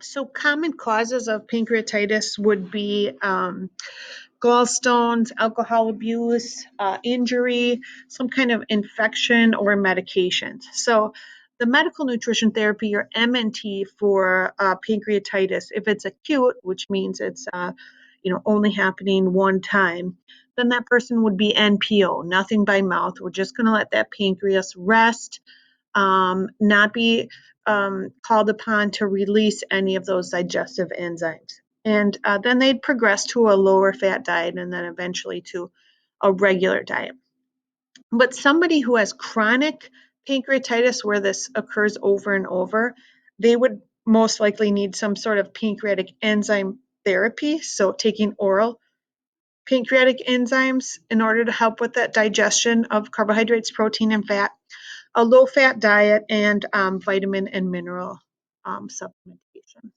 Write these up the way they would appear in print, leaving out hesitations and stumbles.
So common causes of pancreatitis would be gallstones, alcohol abuse, injury, some kind of infection, or medications. So the medical nutrition therapy, or MNT, for pancreatitis, if it's acute, which means it's only happening one time, then that person would be NPO, nothing by mouth. We're just going to let that pancreas rest, not be called upon to release any of those digestive enzymes. And then they'd progress to a lower fat diet and then eventually to a regular diet. But somebody who has chronic pancreatitis, where this occurs over and over, they would most likely need some sort of pancreatic enzyme therapy. So taking oral pancreatic enzymes in order to help with that digestion of carbohydrates, protein, and fat, a low-fat diet, and vitamin and mineral supplementation.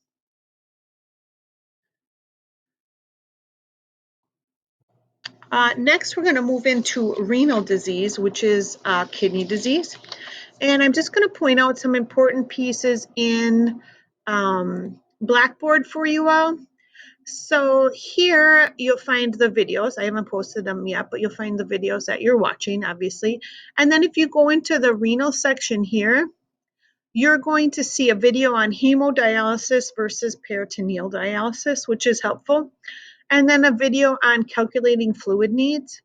Next, we're going to move into renal disease, which is kidney disease. And I'm just going to point out some important pieces in Blackboard for you all. So here you'll find the videos. I haven't posted them yet, but you'll find the videos that you're watching, obviously. And then if you go into the renal section here, you're going to see a video on hemodialysis versus peritoneal dialysis, which is helpful. And then a video on calculating fluid needs.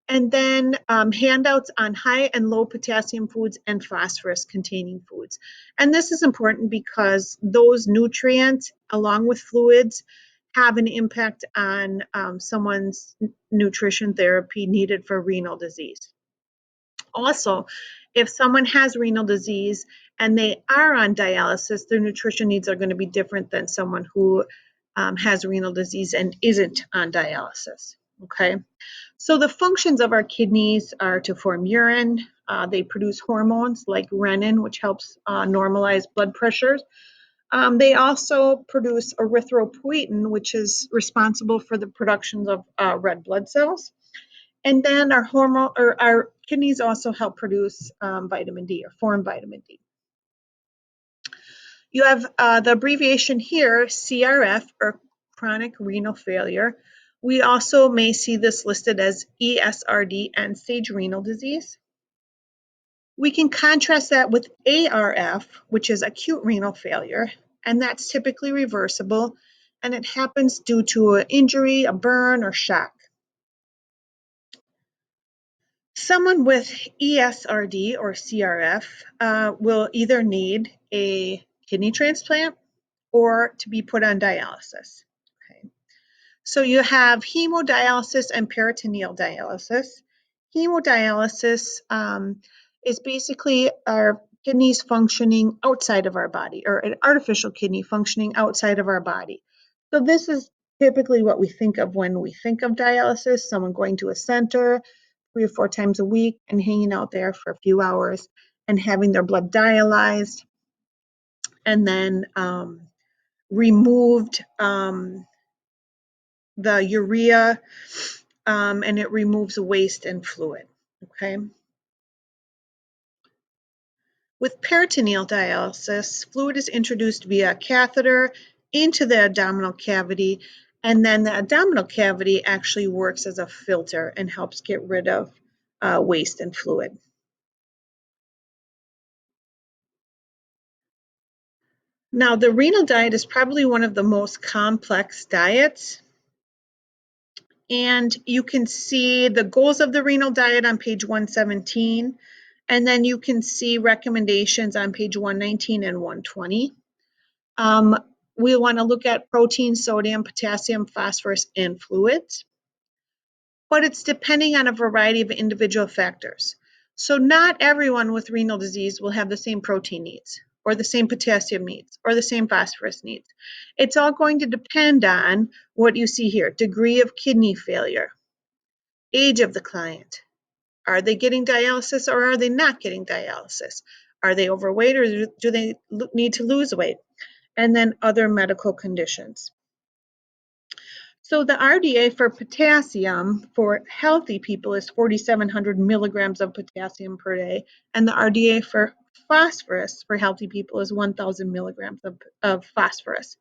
And then handouts on high and low potassium foods and phosphorus containing foods. And this is important because those nutrients, along with fluids, have an impact on someone's nutrition therapy needed for renal disease. Also, if someone has renal disease and they are on dialysis, their nutrition needs are going to be different than someone who has renal disease and isn't on dialysis. Okay, so the functions of our kidneys are to form urine. They produce hormones like renin, which helps normalize blood pressures. They also produce erythropoietin, which is responsible for the production of red blood cells. And then our kidneys also help produce vitamin D, or form vitamin D. You have the abbreviation here, CRF, or chronic renal failure. We also may see this listed as ESRD, end-stage renal disease. We can contrast that with ARF, which is acute renal failure, and that's typically reversible, and it happens due to an injury, a burn, or shock. Someone with ESRD or CRF will either need a kidney transplant or to be put on dialysis. Okay. So you have hemodialysis and peritoneal dialysis. Hemodialysis is basically our kidneys functioning outside of our body, or an artificial kidney functioning outside of our body. So this is typically what we think of when we think of dialysis, someone going to a center 3 or 4 times a week and hanging out there for a few hours and having their blood dialyzed, and then removed the urea, and it removes waste and fluid. Okay. With peritoneal dialysis, fluid is introduced via a catheter into the abdominal cavity, and then the abdominal cavity actually works as a filter and helps get rid of waste and fluid. Now, the renal diet is probably one of the most complex diets, and you can see the goals of the renal diet on page 117, and then you can see recommendations on page 119 and 120. We want to look at protein, sodium, potassium, phosphorus, and fluids, but it's depending on a variety of individual factors. So not everyone with renal disease will have the same protein needs, or the same potassium needs, or the same phosphorus needs. It's all going to depend on what you see here: degree of kidney failure, age of the client. Are they getting dialysis or are they not getting dialysis? Are they overweight or do they need to lose weight? And then other medical conditions. So the RDA for potassium for healthy people is 4,700 milligrams of potassium per day, and the RDA for phosphorus for healthy people is 1,000 milligrams of phosphorus.